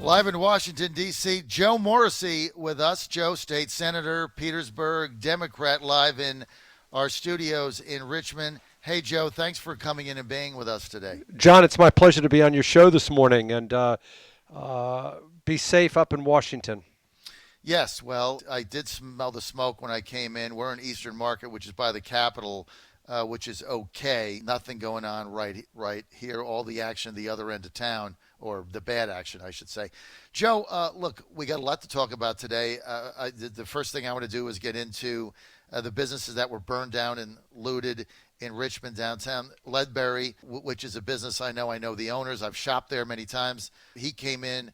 Live in Washington, D.C., Joe Morrissey with us. Joe, state senator, Petersburg, Democrat, live in our studios in Richmond. Hey, Joe, thanks for coming in and being with us today. John, it's my pleasure to be on your show this morning, and be safe up in Washington. Yes, well, I did smell the smoke when I came in. We're in Eastern Market, which is by the Capitol, which is okay. Nothing going on right here. All the action the other end of town, or the bad action, I should say. Joe, look, we got a lot to talk about today. The first thing I want to do is get into the businesses that were burned down and looted in Richmond downtown. Ledbury, which is a business I know the owners. I've shopped there many times. He came in,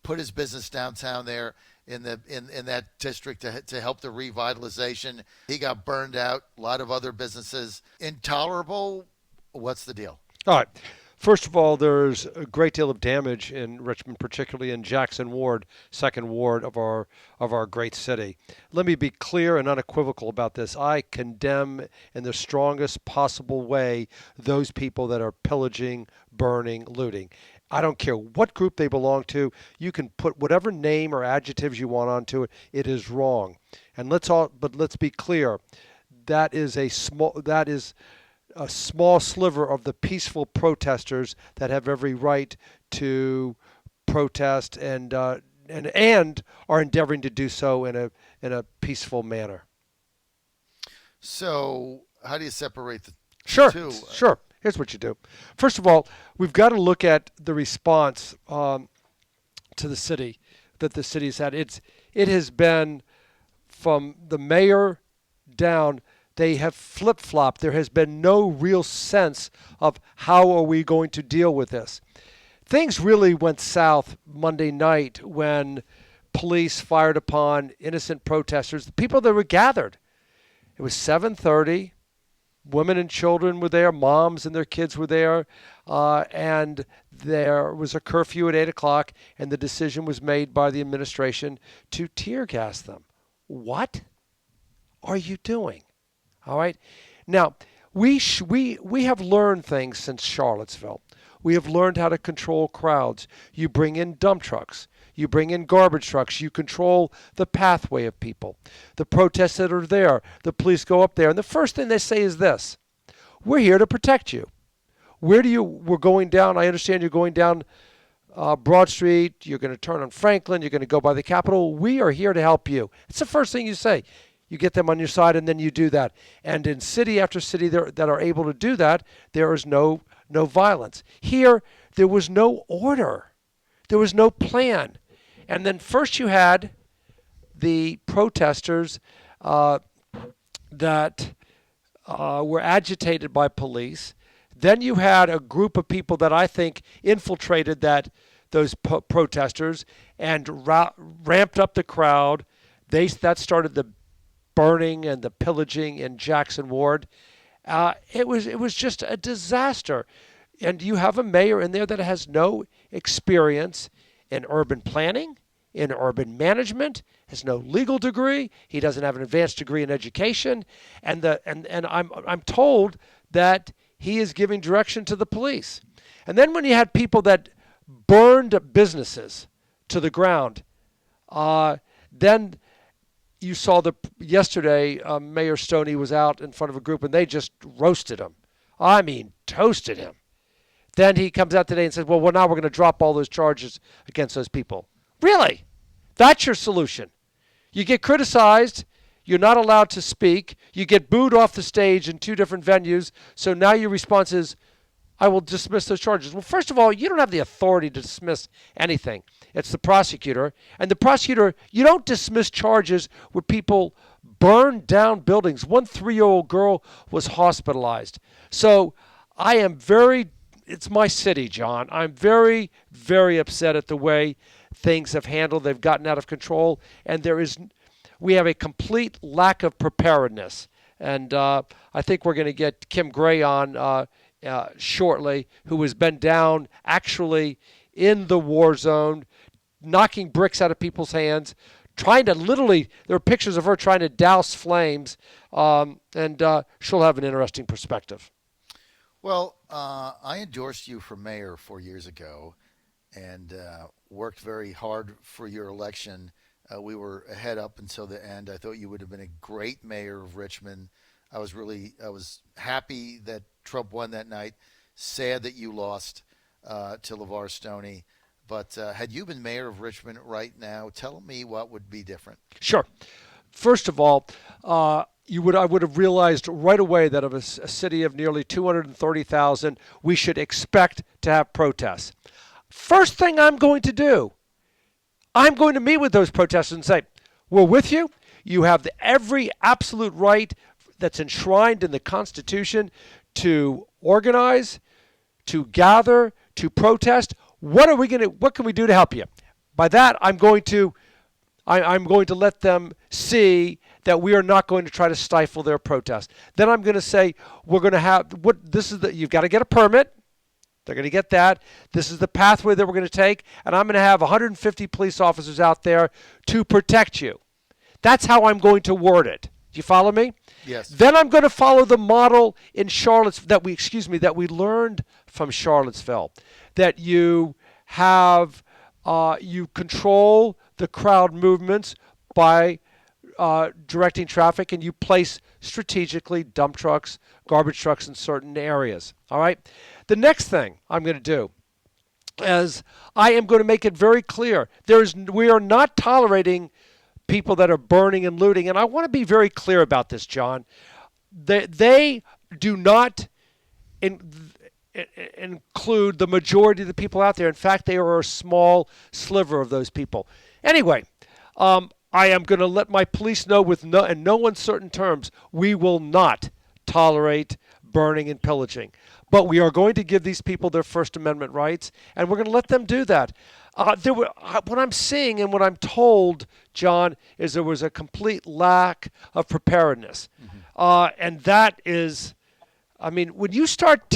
put his business downtown there in that district to help the revitalization. He got burned out. A lot of other businesses. Intolerable. What's the deal? All right. First of all, there's a great deal of damage in Richmond, particularly in Jackson Ward, second ward of our great city. Let me be clear and unequivocal about this. I condemn in the strongest possible way those people that are pillaging, burning, looting. I don't care what group they belong to. You can put whatever name or adjectives you want onto it. It is wrong. And let's be clear. That is a small sliver of the peaceful protesters that have every right to protest and are endeavoring to do so in a peaceful manner. So, how do you separate the two? Sure. Here's what you do. First of all, we've got to look at the response to the city that the city's had. It has been from the mayor down. They have flip-flopped. There has been no real sense of how are we going to deal with this. Things really went south Monday night when police fired upon innocent protesters, the people that were gathered. It was 7:30. Women and children were there. Moms and their kids were there. And there was a curfew at 8 o'clock, and the decision was made by the administration to tear gas them. What are you doing? All right. Now, we have learned things since Charlottesville. We have learned how to control crowds. You bring in dump trucks. You bring in garbage trucks. You control the pathway of people. The protests that are there, the police go up there. And the first thing they say is this: we're here to protect you. We're going down. I understand you're going down Broad Street. You're going to turn on Franklin. You're going to go by the Capitol. We are here to help you. It's the first thing you say. You get them on your side, and then you do that. And in city after city that are able to do that, there is no violence. Here, there was no order. There was no plan. And then first you had the protesters that were agitated by police. Then you had a group of people that I think infiltrated those protesters and ramped up the crowd. That started the burning and the pillaging in Jackson Ward. It was just a disaster. And you have a mayor in there that has no experience in urban planning, in urban management, has no legal degree. He doesn't have an advanced degree in education, and I'm told that he is giving direction to the police. And then when you had people that burned businesses to the ground, then you saw yesterday Mayor Stony was out in front of a group and they just roasted him. I mean, toasted him. Then he comes out today and says, well, now we're going to drop all those charges against those people. Really? That's your solution? You get criticized. You're not allowed to speak. You get booed off the stage in 2 different venues. So now your response is, I will dismiss those charges. Well, first of all, you don't have the authority to dismiss anything. It's the prosecutor. And the prosecutor, you don't dismiss charges where people burn down buildings. One 3-year-old girl was hospitalized. So I am it's my city, John. I'm very, very upset at the way things have handled. They've gotten out of control. And we have a complete lack of preparedness. And I think we're going to get Kim Gray on shortly, who has been down actually in the war zone, knocking bricks out of people's hands, trying to there are pictures of her trying to douse flames, and she'll have an interesting perspective. Well, I endorsed you for mayor 4 years ago, and worked very hard for your election. We were ahead up until the end. I thought you would have been a great mayor of Richmond. I was happy that Trump won that night. Sad that you lost to Levar Stony. But had you been mayor of Richmond right now, tell me what would be different. Sure. First of all, I would have realized right away that of a city of nearly 230,000, we should expect to have protests. First thing I'm going to do, I'm going to meet with those protesters and say, we're with you. You have every absolute right that's enshrined in the Constitution to organize, to gather, to protest. What can we do to help you? By that, I'm going to let them see that we are not going to try to stifle their protest. Then I'm going to say we're going to have you've got to get a permit. They're going to get that. This is the pathway that we're going to take, and I'm going to have 150 police officers out there to protect you. That's how I'm going to word it. Do you follow me? Yes. Then I'm going to follow the model in that we learned from Charlottesville, that you have you control the crowd movements by directing traffic, and you place strategically dump trucks, garbage trucks in certain areas. All right. The next thing I'm going to do is I am going to make it very clear we are not tolerating people that are burning and looting, and I want to be very clear about this, John. They do not include the majority of the people out there. In fact, they are a small sliver of those people. Anyway, I am going to let my police know in no uncertain terms, we will not tolerate burning and pillaging. But we are going to give these people their First Amendment rights, and we're going to let them do that. What I'm seeing and what I'm told, John, is there was a complete lack of preparedness. Mm-hmm. And that is, when you start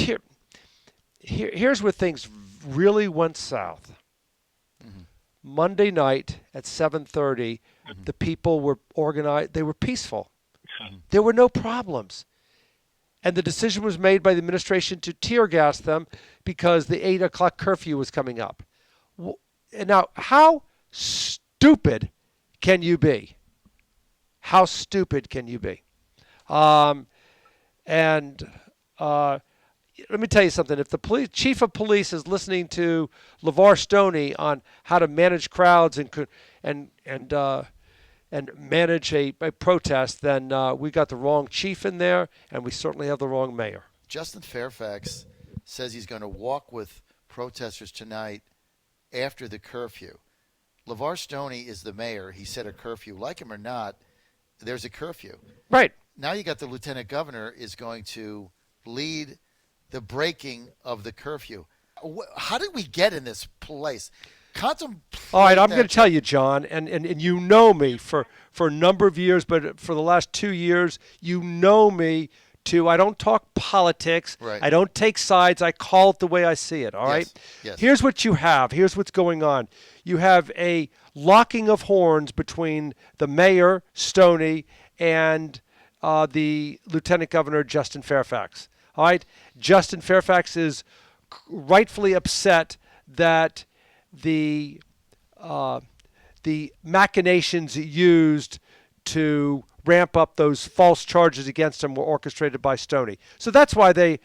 here's where things really went south. Mm-hmm. Monday night at 7:30, mm-hmm. the people were organized. They were peaceful. Mm-hmm. There were no problems. And the decision was made by the administration to tear gas them because the 8 o'clock curfew was coming up. Now, how stupid can you be? How stupid can you be? Let me tell you something. If the chief of police is listening to Levar Stony on how to manage crowds and manage a protest, then we got the wrong chief in there, and we certainly have the wrong mayor. Justin Fairfax says he's going to walk with protesters tonight after the curfew. Levar Stony is the mayor. He set a curfew. Like him or not, there's a curfew. Right. Now you got the lieutenant governor is going to lead the breaking of the curfew. How did we get in this place? All right, I'm going to tell you, John, and you know me for a number of years, but for the last 2 years, you know me too. I don't talk politics. Right. I don't take sides. I call it the way I see it, all right? Yes. Here's what you have. Here's what's going on. You have a locking of horns between the mayor, Stony, and the lieutenant governor, Justin Fairfax. All right? Justin Fairfax is rightfully upset that the machinations used to ramp up those false charges against him were orchestrated by Stony. So that's why they're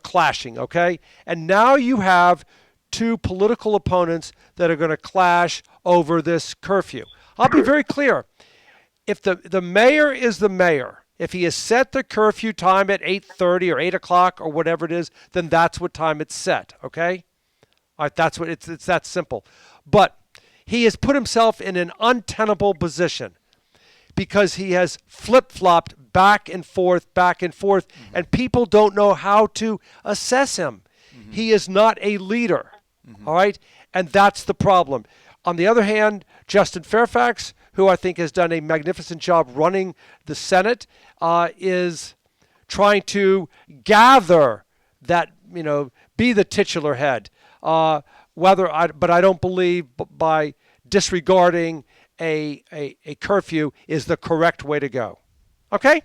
clashing, okay? And now you have two political opponents that are going to clash over this curfew. I'll be very clear. If the mayor is the mayor, if he has set the curfew time at 8:30 or 8 o'clock or whatever it is, then that's what time it's set, okay? All right, that's what it's that simple. But he has put himself in an untenable position because he has flip-flopped back and forth, mm-hmm. and people don't know how to assess him. Mm-hmm. He is not a leader, mm-hmm. all right? And that's the problem. On the other hand, Justin Fairfax, who I think has done a magnificent job running the Senate, is trying to gather that, be the titular head. But I don't believe by disregarding a curfew is the correct way to go. Okay?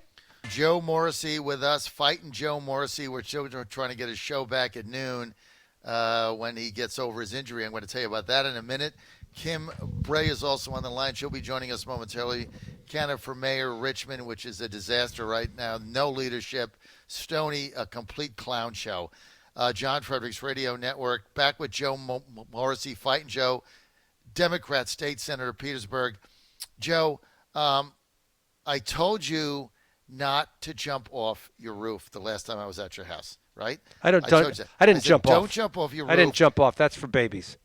Joe Morrissey with us, Fighting Joe Morrissey. We're trying to get his show back at noon. when he gets over his injury. I'm going to tell you about that in a minute. Kim Bray is also on the line. She'll be joining us momentarily. Candidate for mayor Richmond, which is a disaster right now. No leadership. Stony, a complete clown show. John Fredericks Radio Network. Back with Joe Morrissey, Fighting Joe, Democrat State Senator Petersburg. Joe, I told you not to jump off your roof the last time I was at your house, right? I didn't jump off. Don't jump off your roof. I didn't jump off. That's for babies.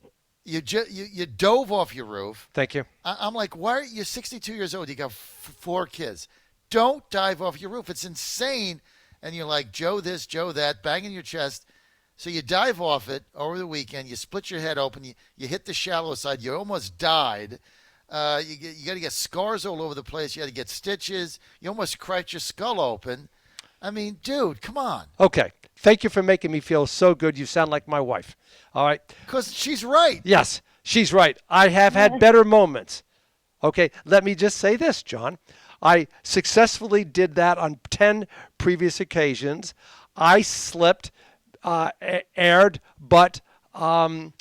You dove off your roof. Thank you. I'm like, why are you 62 years old? You got 4 kids. Don't dive off your roof. It's insane. And you're like, Joe this, Joe that, banging your chest. So you dive off it over the weekend. You split your head open. You hit the shallow side. You almost died. You got to get scars all over the place. You got to get stitches. You almost cracked your skull open. I mean, dude, come on. Okay. Thank you for making me feel so good. You sound like my wife. All right. Because she's right. Yes, she's right. I have had better moments. Okay. Let me just say this, John. I successfully did that on 10 previous occasions. I slipped, aired, but I'm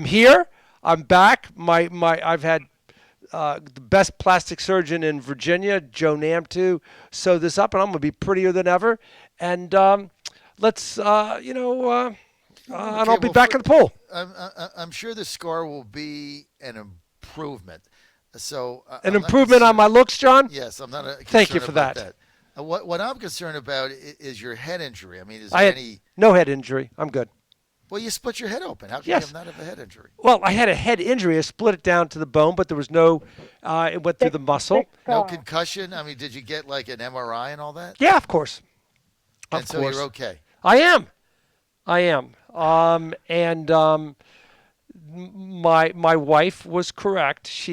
here. I'm back. I've had the best plastic surgeon in Virginia, Joe Namtu, sew this up, and I'm going to be prettier than ever. And let's, and I'll be back in the pool. I'm sure the scar will be an improvement. So an improvement on my looks, John? Yes, I'm not. Thank you for that. What I'm concerned about is your head injury. I mean, is I there had any? No head injury. I'm good. Well, you split your head open. How can Yes. you not have a head injury? Well, I had a head injury. I split it down to the bone, but there was no. It went through the muscle. No concussion. I mean, did you get like an MRI and all that? Yeah, of course. And so you're okay. I am. My wife was correct.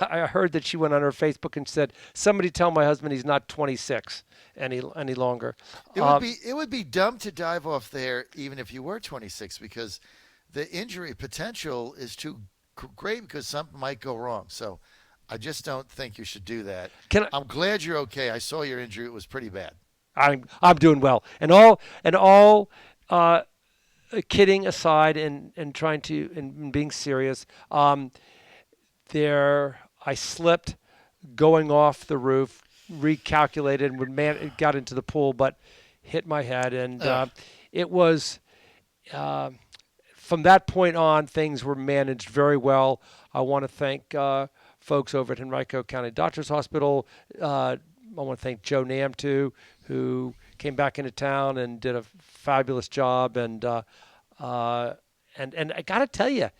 I heard that she went on her Facebook and said, "Somebody tell my husband he's not 26 any longer." It would be dumb to dive off there even if you were 26 because the injury potential is too great because something might go wrong. So I just don't think you should do that. I'm glad you're okay. I saw your injury. It was pretty bad. I'm doing well. And all kidding aside and trying to and being serious, I slipped going off the roof, recalculated, and got into the pool, but hit my head. And it was, from that point on, things were managed very well. I want to thank folks over at Henrico County Doctors Hospital. I want to thank Joe Namtu, who came back into town and did a fabulous job. And I got to tell you,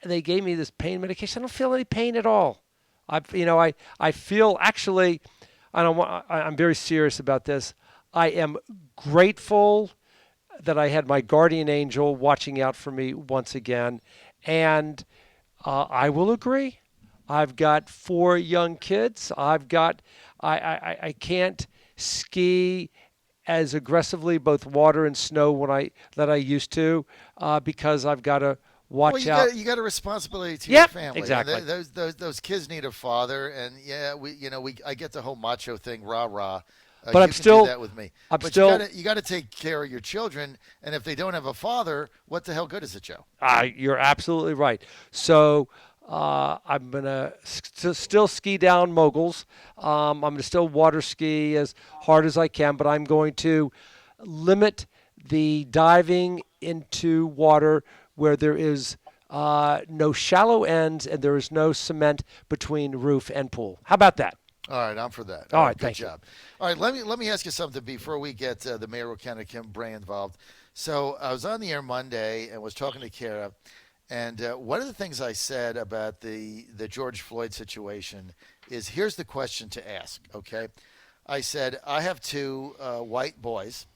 they gave me this pain medication. I don't feel any pain at all. I feel actually, I'm very serious about this. I am grateful that I had my guardian angel watching out for me once again. And I will agree. I've got 4 young kids. I can't ski as aggressively both water and snow that I used to because I've got to watch out. You got a responsibility to your family. Exactly. Those kids need a father, and I get the whole macho thing, rah rah. But I'm still do that with me. You got to take care of your children, and if they don't have a father, what the hell good is it, Joe? You're absolutely right. So I'm gonna still ski down moguls. I'm gonna still water ski as hard as I can, but I'm going to limit the diving into water where there is no shallow ends and there is no cement between roof and pool. How about that? All right, I'm for that. All right, good job. All right, let me ask you something before we get the Mayoral candidate Kim Bray involved. So I was on the air Monday and was talking to Kara, and one of the things I said about the George Floyd situation is here's the question to ask. Okay, I said I have 2 white boys,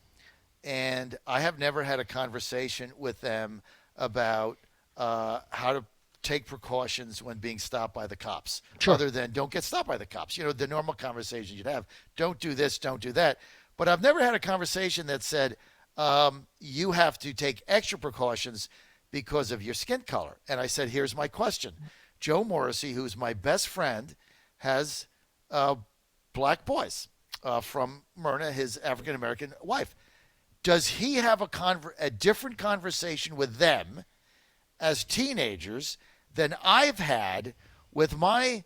and I have never had a conversation with them about how to take precautions when being stopped by the cops, other than don't get stopped by the cops. The normal conversations you'd have. Don't do this, don't do that. But I've never had a conversation that said you have to take extra precautions because of your skin color. And I said, here's my question. Joe Morrissey, who's my best friend, has black boys. from Myrna, his African American wife. Does he have a different conversation with them as teenagers than I've had with my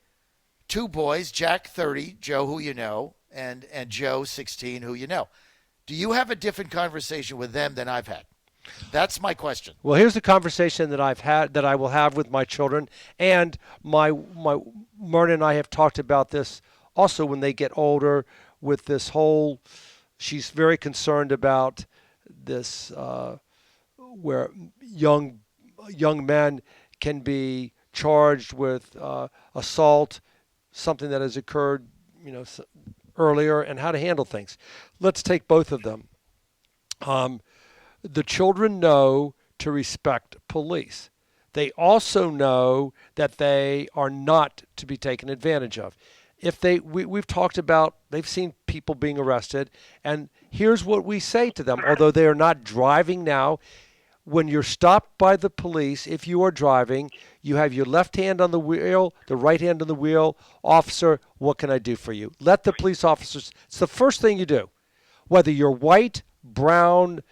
two boys, Jack 30, Joe, who you know, and Joe 16, who you know? Do you have a different conversation with them than I've had? That's my question. Well, here's the conversation that I've had, that I will have with my children, and my Myrna and I have talked about this also when they get older. With this whole, she's very concerned about this, where young men can be charged with assault, something that has occurred, earlier, and how to handle things. Let's take both of them. The children know to respect police. They also know that they are not to be taken advantage of. If we've talked about, they've seen people being arrested, and here's what we say to them. Although they are not driving now, when you're stopped by the police, if you are driving, you have your left hand on the wheel, the right hand on the wheel. Officer, what can I do for you? Let the police officers, it's the first thing you do. Whether you're white, brown,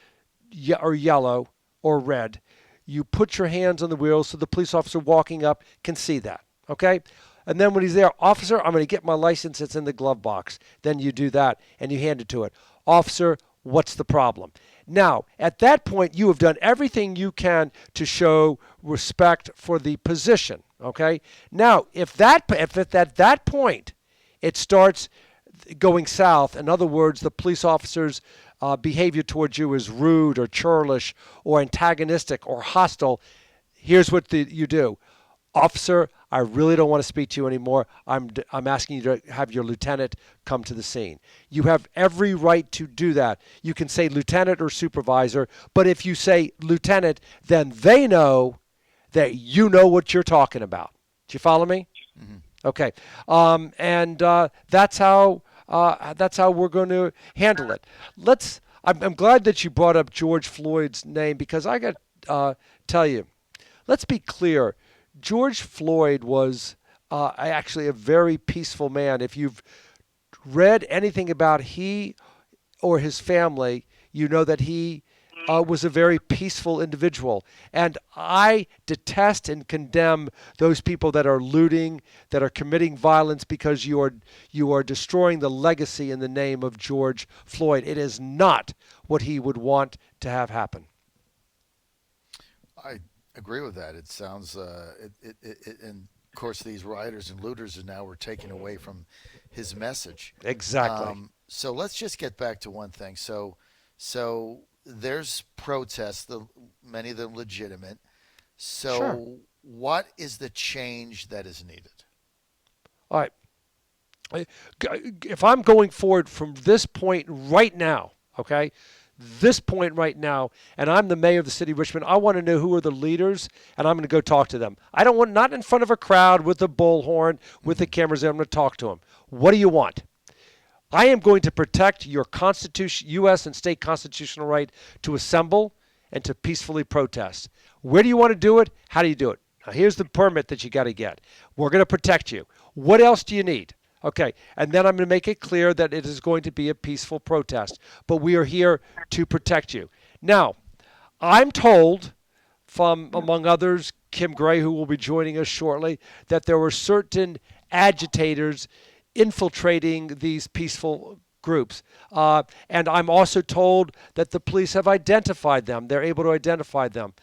or yellow, or red, you put your hands on the wheel so the police officer walking up can see that, okay? And then when he's there, officer, I'm going to get my license. It's in the glove box. Then you do that, and you hand it to it. Officer, what's the problem? Now, at that point, you have done everything you can to show respect for the position, okay? Now, if at that point it starts going south, in other words, the police officer's behavior towards you is rude or churlish or antagonistic or hostile, here's what you do. Officer, I really don't want to speak to you anymore. I'm asking you to have your lieutenant come to the scene. You have every right to do that. You can say lieutenant or supervisor, but if you say lieutenant, then they know that you know what you're talking about. Do you follow me? Mm-hmm. Okay. That's how we're going to handle it. I'm glad that you brought up George Floyd's name, because I got to tell you, let's be clear. George Floyd was actually a very peaceful man. If you've read anything about he or his family, you know that he was a very peaceful individual. And I detest and condemn those people that are looting, that are committing violence, because you are destroying the legacy in the name of George Floyd. It is not what he would want to have happen. I agree with that. It sounds, and of course, these rioters and looters were taken away from his message. Exactly. So let's just get back to one thing. So there's protests, many of them legitimate. So sure. What is the change that is needed? All right. If I'm going forward from this point right now, okay, this point right now, and I'm the mayor of the city of Richmond, I want to know who are the leaders, and I'm going to go talk to them. I don't want, not in front of a crowd with a bullhorn, with the cameras there. I'm going to talk to them. What do you want? I am going to protect your constitution, U.S. and state constitutional right to assemble and to peacefully protest. Where do you want to do it? How do you do it? Now, here's the permit that you got to get. We're going to protect you. What else do you need? Okay, and then I'm going to make it clear that it is going to be a peaceful protest, but we are here to protect you. Now, I'm told from, among others, Kim Gray, who will be joining us shortly, that there were certain agitators infiltrating these peaceful groups. And I'm also told that the police have identified them. They're able to identify them.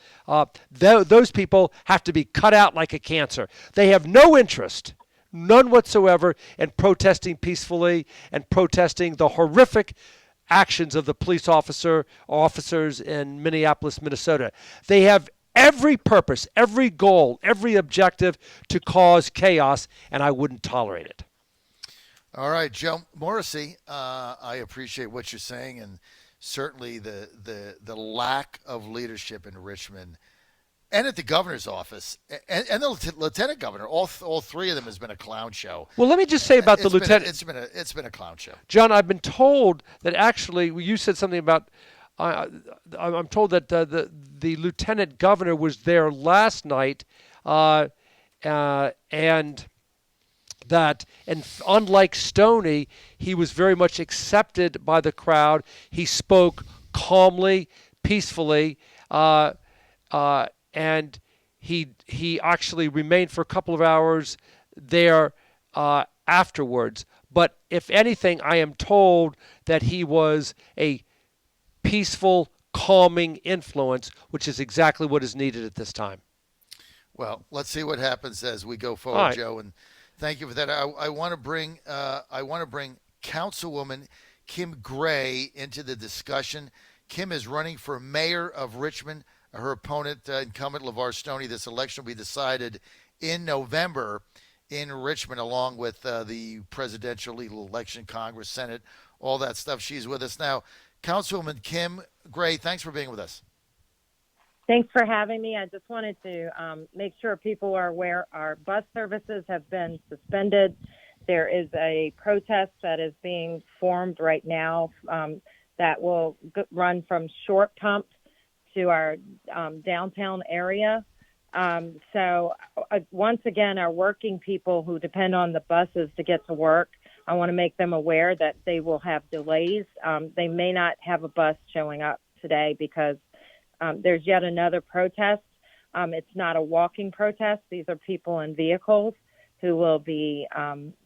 Those people have to be cut out like a cancer. They have no interest, none whatsoever, in protesting peacefully and protesting the horrific actions of the police officers in Minneapolis, Minnesota. They have every purpose, every goal, every objective to cause chaos, and I wouldn't tolerate it. All right, Joe Morrissey, I appreciate what you're saying, and certainly the lack of leadership in Richmond and at the governor's office and the lieutenant governor, all three of them has been a clown show. Well, let me just say about the lieutenant. It's been a clown show. John, I've been told that actually you said something about. I'm told that the lieutenant governor was there last night, and that, and unlike Stony, he was very much accepted by the crowd. He spoke calmly, peacefully, and he actually remained for a couple of hours there afterwards. But if anything, I am told that he was a peaceful, calming influence, which is exactly what is needed at this time. Well, let's see what happens as we go All forward, right. Joe. And thank you for that. I want to bring Councilwoman Kim Gray into the discussion. Kim is running for mayor of Richmond. Her opponent, incumbent Levar Stony. This election will be decided in November in Richmond, along with the presidential legal election, Congress, Senate, all that stuff. She's with us now. Councilwoman Kim Gray, thanks for being with us. Thanks for having me. I just wanted to make sure people are aware our bus services have been suspended. There is a protest that is being formed right now that will run from Short Pump to our downtown area. So once again, our working people who depend on the buses to get to work, I want to make them aware that they will have delays. They may not have a bus showing up today because there's yet another protest. It's not a walking protest. These are people in vehicles who will be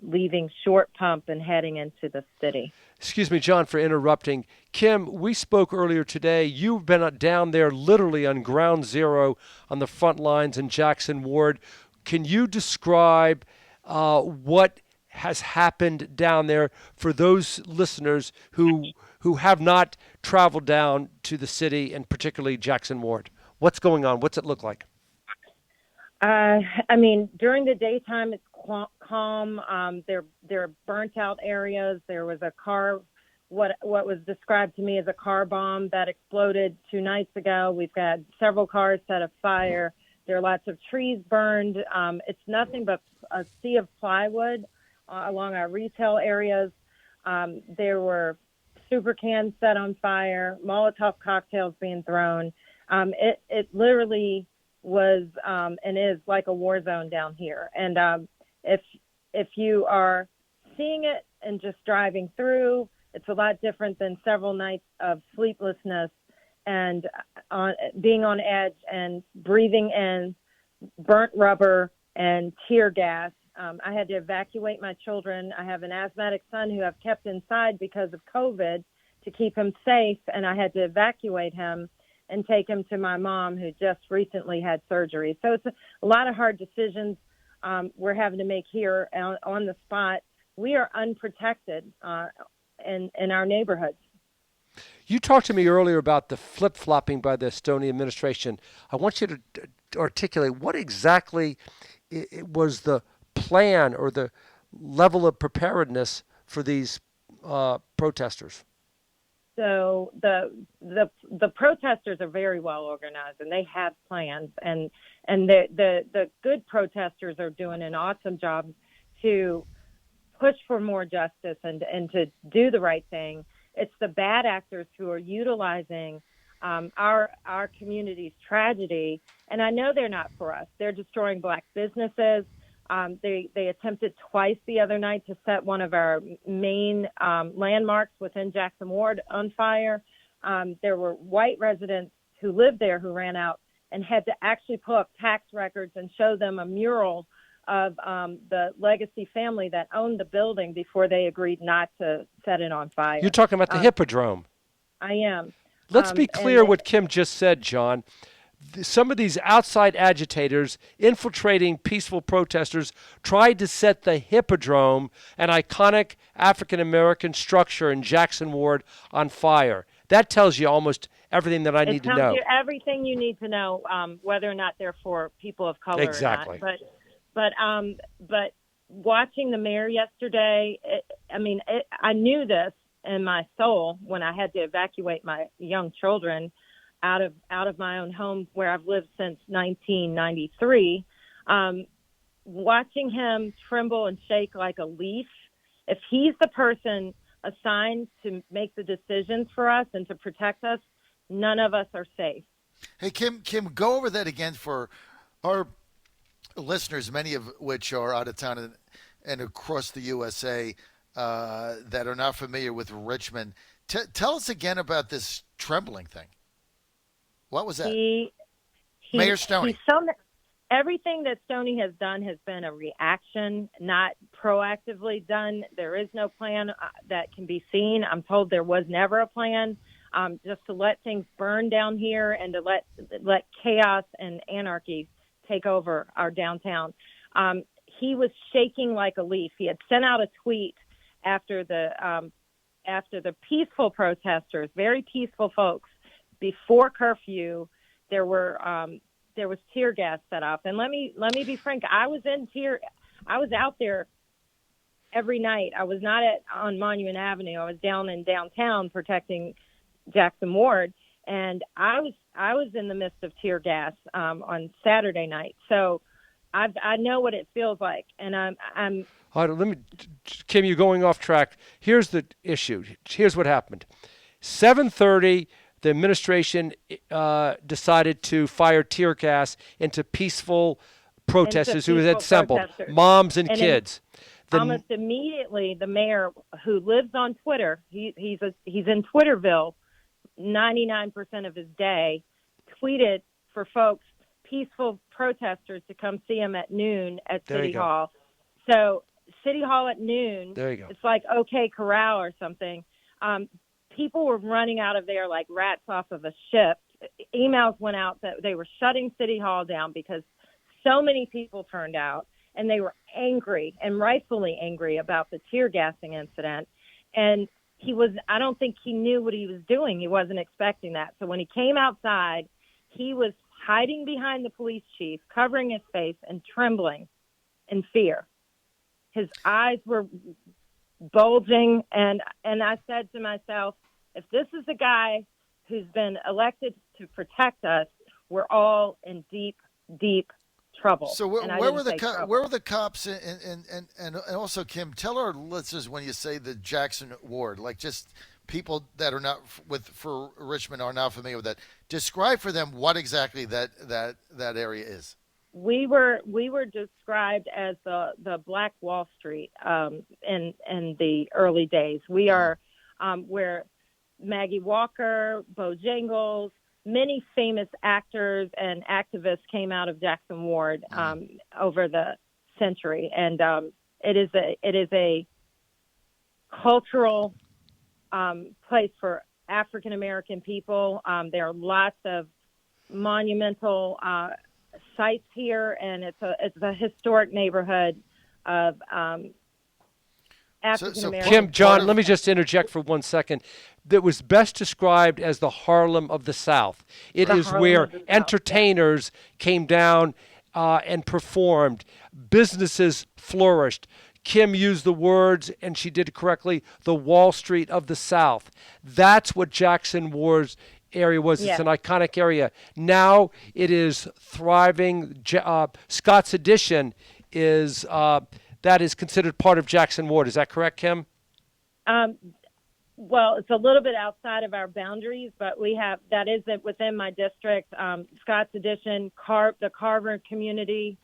leaving Short Pump and heading into the city. Excuse me, John, for interrupting. Kim, we spoke earlier today. You've been down there literally on ground zero on the front lines in Jackson Ward. Can you describe what has happened down there for those listeners who have not traveled down to the city, and particularly Jackson Ward? What's going on? What's it look like? I mean, during the daytime, it's calm. There are burnt out areas. There was a car, what was described to me as a car bomb that exploded 2 nights ago. We've got several cars set afire. There are lots of trees burned. It's nothing but a sea of plywood along our retail areas. There were super cans set on fire, Molotov cocktails being thrown. It literally was and is like a war zone down here. And if you are seeing it and just driving through, it's a lot different than several nights of sleeplessness and being on edge and breathing in burnt rubber and tear gas. I had to evacuate my children. I have an asthmatic son who I've kept inside because of COVID to keep him safe, and I had to evacuate him and take him to my mom, who just recently had surgery. So it's a lot of hard decisions we're having to make here on the spot. We are unprotected in our neighborhoods. You talked to me earlier about the flip-flopping by the Stony administration. I want you to articulate what exactly it was the plan or the level of preparedness for these protesters. So the protesters are very well organized, and they have plans, and the good protesters are doing an awesome job to push for more justice and to do the right thing. It's the bad actors who are utilizing our community's tragedy, and I know they're not for us. They're destroying Black businesses. They attempted twice the other night to set one of our main landmarks within Jackson Ward on fire. There were white residents who lived there who ran out and had to actually pull up tax records and show them a mural of the Legacy family that owned the building before they agreed not to set it on fire. You're talking about the Hippodrome. I am. Let's be clear what Kim just said, John. Some of these outside agitators infiltrating peaceful protesters tried to set the Hippodrome, an iconic African-American structure in Jackson Ward, on fire. That tells you almost everything that I need to know. It tells you everything you need to know, whether or not they're for people of color exactly. or not. But watching the mayor yesterday, I knew this in my soul when I had to evacuate my young children out of my own home where I've lived since 1993. Watching him tremble and shake like a leaf, if he's the person assigned to make the decisions for us and to protect us, none of us are safe. Hey, Kim, go over that again for our listeners, many of which are out of town and across the USA that are not familiar with Richmond. Tell us again about this trembling thing. What was that? Mayor Stony. Everything that Stony has done has been a reaction, not proactively done. There is no plan that can be seen. I'm told there was never a plan, just to let things burn down here and to let chaos and anarchy take over our downtown. He was shaking like a leaf. He had sent out a tweet after the peaceful protesters, very peaceful folks, before curfew. There was tear gas set off, and let me be frank. I was out there every night. I was not on Monument Avenue. I was down in downtown protecting Jackson Ward, and I was in the midst of tear gas on Saturday night. So I know what it feels like, and I'm. All right, let me, Kim, you're going off track. Here's the issue. Here's what happened. 7:30. The administration decided to fire tear gas into peaceful protesters who had assembled, moms and kids. Almost immediately, the mayor, who lives on Twitter, he's in Twitterville 99% of his day, tweeted for folks, peaceful protesters, to come see him at noon at City Hall. So City Hall at noon, there you go. It's like OK Corral or something. People were running out of there like rats off of a ship. Emails went out that they were shutting City Hall down because so many people turned out, and they were angry, and rightfully angry, about the tear gassing incident. And I don't think he knew what he was doing. He wasn't expecting that. So when he came outside, he was hiding behind the police chief, covering his face and trembling in fear. His eyes were bulging, and I said to myself, if this is a guy who's been elected to protect us, we're all in deep, deep trouble. So where were the cops? And also, Kim, tell our listeners when you say the Jackson Ward, like just people that are not for Richmond are not familiar with that. Describe for them what exactly that area is. We were described as the Black Wall Street in the early days. We are where Maggie Walker, Bojangles, many famous actors and activists came out of Jackson Ward over the century, and it is a cultural place for African American people. There are lots of monumental sites here, and it's a historic neighborhood of African American. Kim, John, let me just interject for 1 second. That was best described as the Harlem of the South. It is where entertainers came down and performed. Businesses flourished. Kim used the words, and she did it correctly, the Wall Street of the South. That's what Jackson Ward's area was. It's an iconic area. Now it is thriving. Scott's Addition is that is considered part of Jackson Ward. Is that correct, Kim? Well, it's a little bit outside of our boundaries, but that is within my district. Scott's Addition, the Carver community.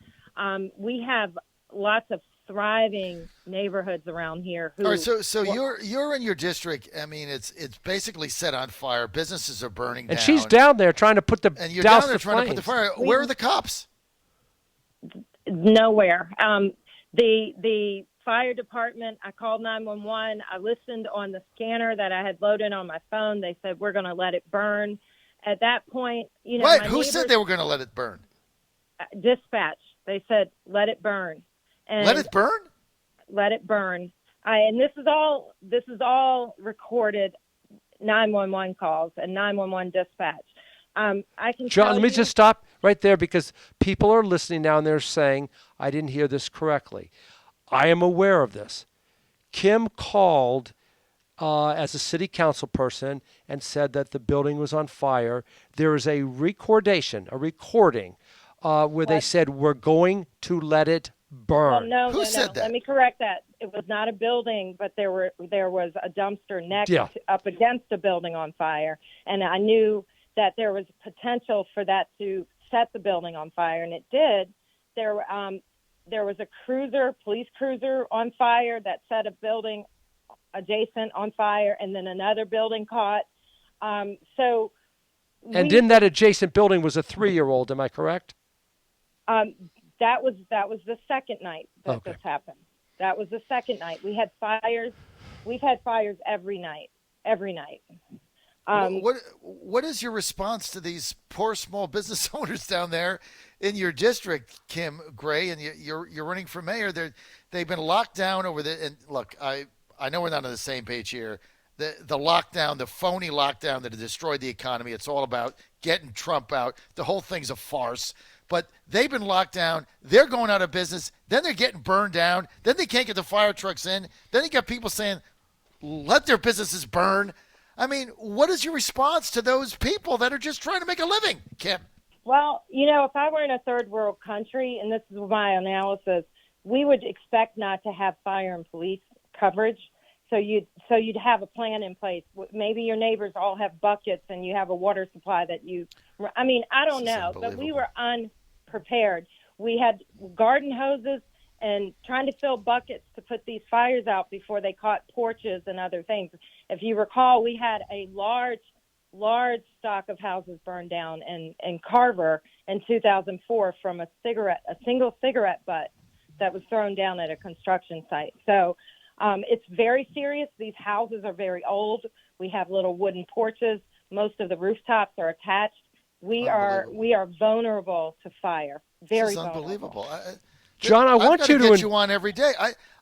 We have lots of thriving neighborhoods around here. All right, so you're in your district. I mean, it's basically set on fire. Businesses are burning down. And she's down there trying to put the and you're douse down there the trying flames. to put the fire. Where are the cops? Nowhere. The fire department, I called 911. I listened on the scanner that I had loaded on my phone. They said, we're going to let it burn. At that point, What? Who said they were going to let it burn? Dispatch. They said, let it burn. And let it burn? Let it burn. And this is all recorded 911 calls and 911 dispatch. I can John, let me just stop right there because people are listening now and they're saying, I didn't hear this correctly. I am aware of this. Kim called as a city council person and said that the building was on fire. There is a recording where they said, we're going to let it burn. Well, Who said that? Let me correct that. It was not a building, but there was a dumpster up against a building on fire. And I knew that there was potential for that to set the building on fire, and it did. There was a police cruiser on fire that set a building adjacent on fire, and then another building caught. And in that adjacent building was a 3-year-old. Am I correct? That was the second night that this happened. That was the second night. We had fires. We've had fires every night. Every night. What is your response to these poor small business owners down there in your district, Kim Gray, and you're running for mayor? They've been locked down over the. And look, I know we're not on the same page here. The lockdown, the phony lockdown that has destroyed the economy. It's all about getting Trump out. The whole thing's a farce. But they've been locked down. They're going out of business. Then they're getting burned down. Then they can't get the fire trucks in. Then you got people saying, let their businesses burn. I mean, what is your response to those people that are just trying to make a living, Kim? Well, if I were in a third world country, and this is my analysis, we would expect not to have fire and police coverage. So you'd have a plan in place. Maybe your neighbors all have buckets and you have a water supply that I don't know, but we were unprepared. We had garden hoses and trying to fill buckets to put these fires out before they caught porches and other things. If you recall, we had a large stock of houses burned down in Carver in 2004 from a single cigarette butt that was thrown down at a construction site. So it's very serious. These houses are very old. We have little wooden porches. Most of the rooftops are attached. We are vulnerable to fire. Very unbelievable. John, I want you to get you on every day.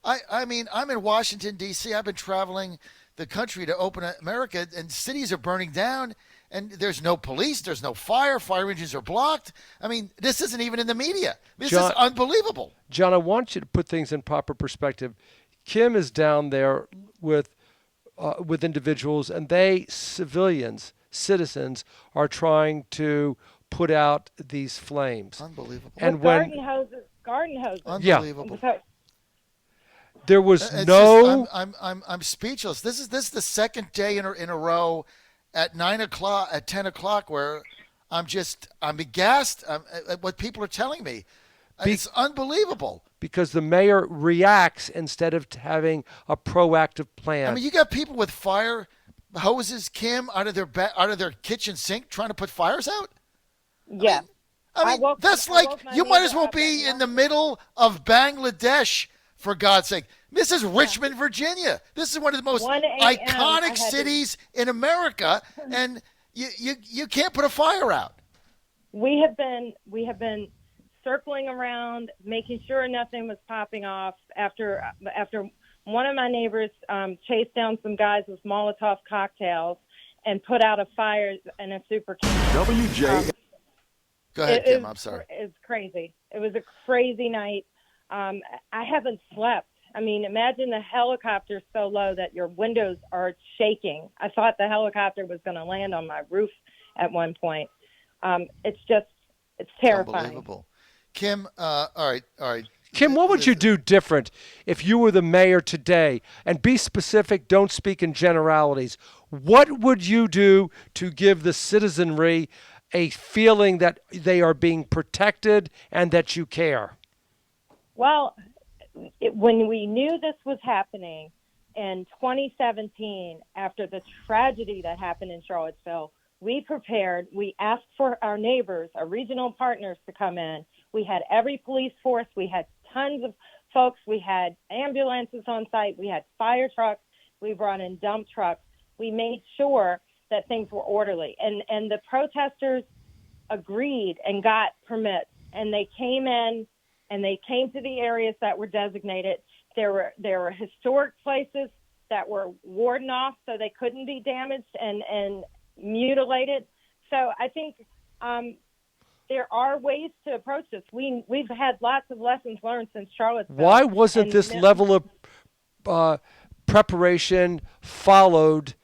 I mean, I'm in Washington, D.C. I've been traveling the country to open America, and cities are burning down, and there's no police, there's no fire engines are blocked. I mean, this isn't even in the media. This is unbelievable. John, I want you to put things in proper perspective. Kim is down there with individuals, and citizens, are trying to put out these flames. Unbelievable. And garden hoses. Unbelievable. Yeah. There was no. I'm speechless. This is the second day in a row at 9 o'clock, at 10 o'clock, where I'm aghast at what people are telling me. It's unbelievable. Because the mayor reacts instead of having a proactive plan. I mean, you got people with fire hoses, Kim, out of their kitchen sink trying to put fires out. Yeah. I mean, that's like you might as well be in the middle of Bangladesh, for God's sake. This is Richmond, Virginia. This is one of the most iconic cities in America, and you can't put a fire out. We have been circling around, making sure nothing was popping off after one of my neighbors chased down some guys with Molotov cocktails and put out a fire in a super camp. WJ. Go ahead, Kim. I'm sorry. It's crazy. It was a crazy night. I haven't slept. I mean, imagine the helicopter so low that your windows are shaking. I thought the helicopter was going to land on my roof at one point. It's terrifying. Unbelievable. Kim, all right. Kim, what would you do different if you were the mayor today? And be specific, don't speak in generalities. What would you do to give the citizenry a feeling that they are being protected and that you care? Well, when we knew this was happening in 2017, after the tragedy that happened in Charlottesville, we prepared. We asked for our neighbors, our regional partners, to come in. We had every police force. We had tons of folks. We had ambulances on site. We had fire trucks. We brought in dump trucks. We made sure that things were orderly. And the protesters agreed and got permits. And they came in and they came to the areas that were designated. There were historic places that were warded off so they couldn't be damaged and mutilated. So I think there are ways to approach this. We've had lots of lessons learned since Charlottesville. Why wasn't this level of preparation followed?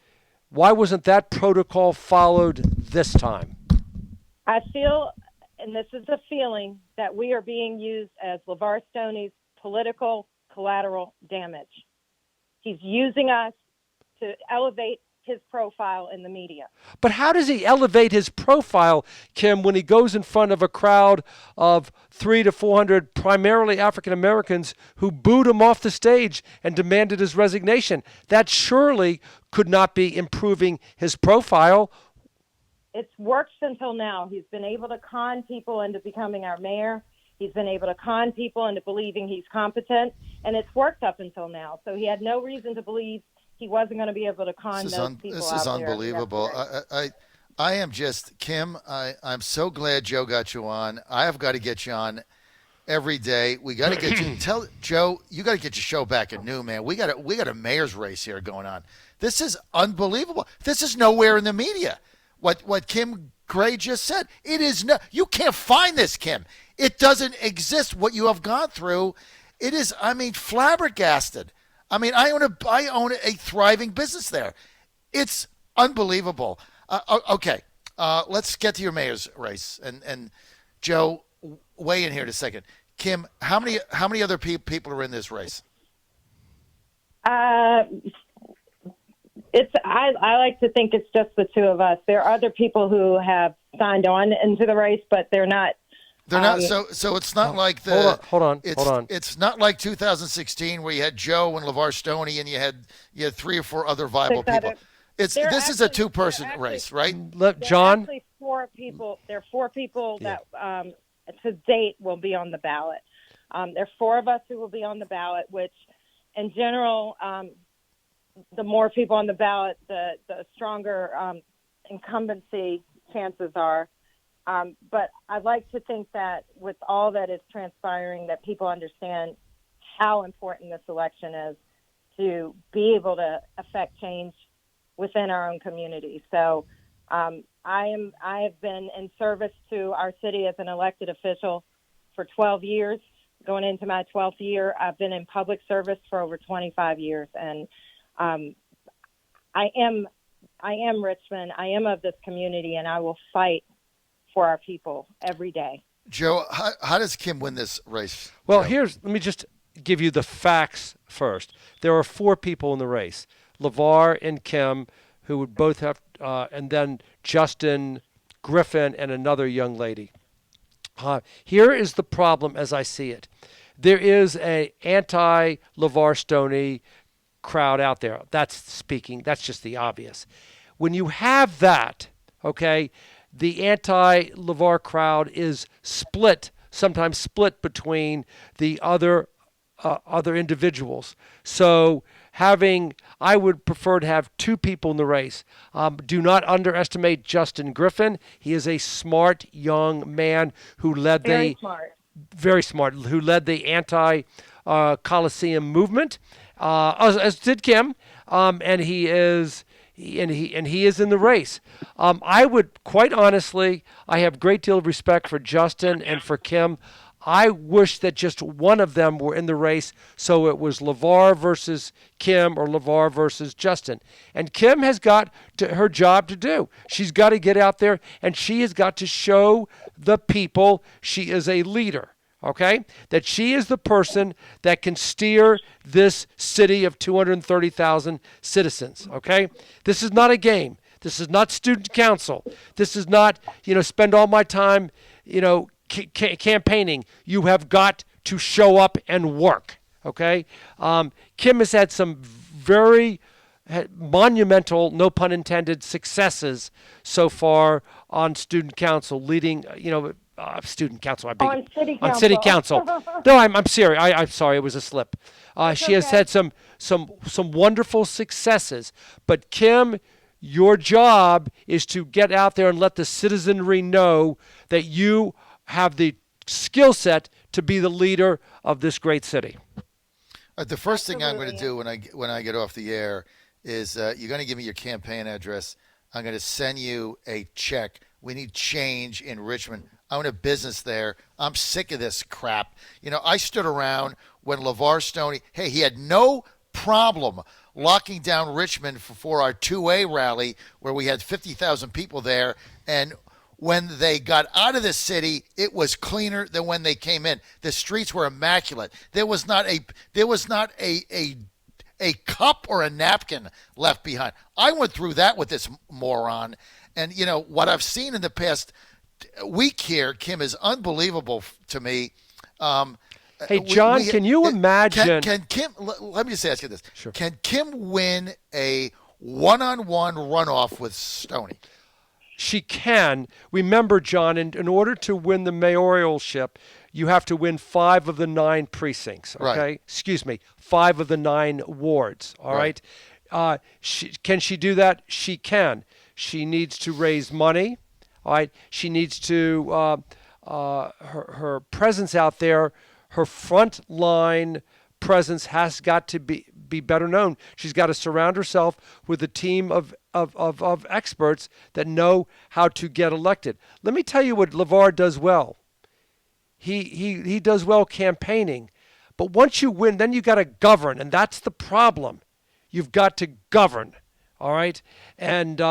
Why wasn't that protocol followed this time? I feel, and this is a feeling, that we are being used as Levar Stony's political collateral damage. He's using us to elevate his profile in the media. But how does he elevate his profile, Kim, when he goes in front of a crowd of 300 to 400 primarily African Americans who booed him off the stage and demanded his resignation? That surely could not be improving his profile. It's worked until now. He's been able to con people into becoming our mayor. He's been able to con people into believing he's competent, and it's worked up until now. So he had no reason to believe he wasn't going to be able to con those people This out is there. unbelievable. I am just, Kim, I'm so glad Joe got you on. I have got to get you on every day. We got to get you. Tell Joe, you got to get your show back at noon, man. We got a mayor's race here going on. This is unbelievable. This is nowhere in the media. What Kim Gray just said. It is no. You can't find this, Kim. It doesn't exist. What you have gone through, it is. I mean, flabbergasted. I mean, I own a thriving business there. It's unbelievable. Okay, let's get to your mayor's race. And Joe, weigh in here in a second. Kim, how many other people are in this race? I like to think it's just the two of us. There are other people who have signed on into the race, but they're not. They're not. So it's not like Hold on. It's not like 2016 where you had Joe and Levar Stony and you had 3 or 4 other viable people. This is a 2-person race, right? John? Actually 4 people. There are 4 people that to date will be on the ballot. There are 4 of us who will be on the ballot, which in general, the more people on the ballot, the stronger incumbency chances are. But I'd like to think that with all that is transpiring, that people understand how important this election is to be able to affect change within our own community. So I have been in service to our city as an elected official for 12 years. Going into my 12th year, I've been in public service for over 25 years. And I am Richmond. I am of this community, and I will fight for our people every day. Joe, how does Kim win this race? Well, Joe? let me just give you the facts first. There are 4 people in the race: Levar and Kim, who would both have, and then Justin Griffin and another young lady. Here is the problem as I see it. There is a anti-Levar Stony crowd out there. That's just the obvious. When you have that, okay, the anti-Levar crowd is sometimes split between the other individuals. So I would prefer to have 2 people in the race. Do not underestimate Justin Griffin. He is a smart young man who led very smart, who led the anti-Coliseum movement, as did Kim, and he is in the race. I would, quite honestly, I have a great deal of respect for Justin and for Kim. I wish that just one of them were in the race, so it was Levar versus Kim or Levar versus Justin. And Kim has got her job to do. She's got to get out there, and she has got to show the people she is a leader, okay? That she is the person that can steer this city of 230,000 citizens, okay? This is not a game. This is not student council. This is not, spend all my time, campaigning. You have got to show up and work, okay? Kim has had some very monumental, no pun intended, successes so far on student council, leading, student council. On city council. On city council. No, I'm serious. I'm sorry, it was a slip. She has had some wonderful successes, but Kim, your job is to get out there and let the citizenry know that you have the skill set to be the leader of this great city. The first thing I'm going to do when I get off the air is you're going to give me your campaign address. I'm going to send you a check. We need change in Richmond. I own a business there. I'm sick of this crap. I stood around when Levar Stony, he had no problem locking down Richmond for our 2A rally where we had 50,000 people there, and when they got out of the city, it was cleaner than when they came in. The streets were immaculate. There was not a a cup or a napkin left behind. I went through that with this moron. And, what I've seen in the past week here, Kim, is unbelievable to me. Hey, John, can you imagine? Can Kim, let me just ask you this. Sure. Can Kim win a one-on-one runoff with Stony? She can. Remember, John, in order to win the mayoralship, you have to win 5 of the 9 precincts, okay? Right. Excuse me, 5 of the 9 wards, all right? Can she do that? She can. She needs to raise money, all right? She needs to, her presence out there, her front line presence has got to be better known. She's got to surround herself with a team of experts that know how to get elected. Let me tell you what Levar does well. He does well campaigning, but once you win, then you got to govern, and that's the problem. You've got to govern, all right? And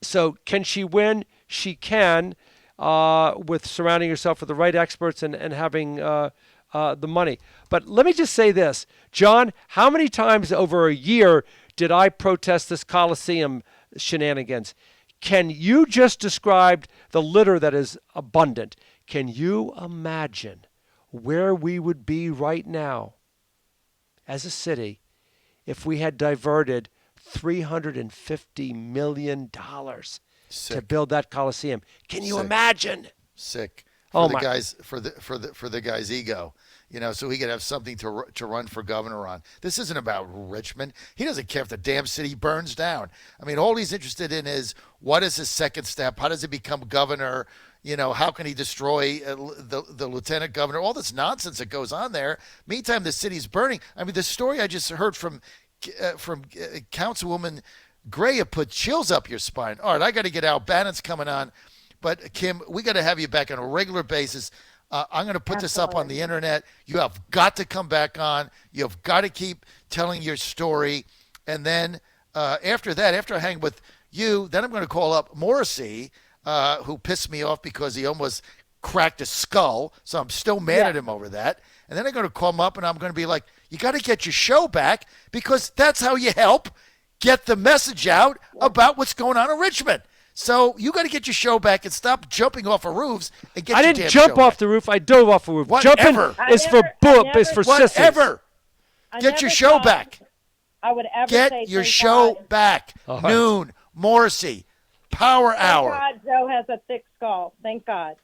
so can she win? She can, with surrounding herself with the right experts and having the money. But let me just say this, John, how many times over a year did I protest this Coliseum shenanigans? Can you just describe the litter that is abundant? Can you imagine where we would be right now as a city if we had diverted $350 million to build that Coliseum? Can you imagine? Sick. For the guy's ego, so he could have something to run for governor on. This isn't about Richmond. He doesn't care if the damn city burns down. I mean, all he's interested in is what is his second step? How does he become governor? How can he destroy the lieutenant governor? All this nonsense that goes on there. Meantime, the city's burning. I mean, the story I just heard from Councilwoman Gray put chills up your spine. All right, I got to get out. Bannon's coming on. But, Kim, we got to have you back on a regular basis. I'm going to put this up on the internet. You have got to come back on. You've got to keep telling your story. And then after that, after I hang with you, then I'm going to call up Morrissey, who pissed me off because he almost cracked his skull. So I'm still mad at him over that. And then I'm going to call him up and I'm going to be like, you got to get your show back because that's how you help get the message out about what's going on in Richmond. So you got to get your show back and stop jumping off of roofs and get. I didn't jump off the roof. I dove off the roof. Whatever. Jumping is for sissies. Whatever. Get your show back. I would ever get your show back. Right. Noon, Morrissey, Power Hour. Thank God Joe has a thick skull. Thank God.